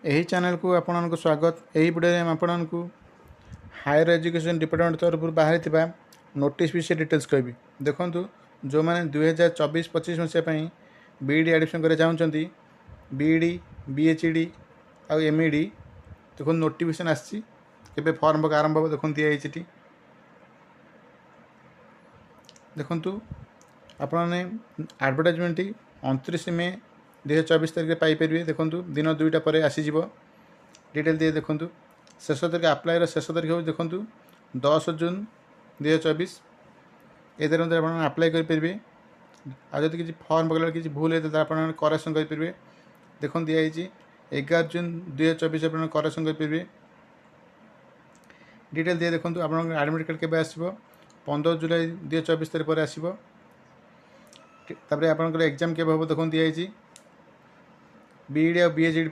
यही चैनल को आपको स्वागत। यही वीडियो में आपको हायर एजुकेशन डिपार्टमेंट तरफ बाहर नोटिस विषय डिटेल्स कहबी। देखो जो मैंने 2024-25 मसीहा बीईडी एडमिशन कर चाहते बीईडी बीएचईडी आउ एमईडी देखो नोटिफिकेशन आसी फॉर्म पक आरंभ हम देखो दिखाई देखु आपने आडभटाइजमेंट 29 मे 2024 तारीख पाइपर। देखो दिन 2टा पर आसीज डिटेल दिए। देखो शेष तारीख आप्लायर शेष तारीख हो देखो 10 जून 2024 ये मध्य आप आप्लाय करेंगे। आज किसी फॉर्म पकड़ किसी भूल होता है आप करेक्शन करेंगे। देखो दिखाई 11 जून 2024 आप करेक्शन करेंगे। डिटेल दिए देखो आप एडमिट कार्ड के आसो 15 जुलाई 2024 तारीख पर आसो। आपंकर एग्जाम के हम देखो दिखाई बीईडी और बीएचईडी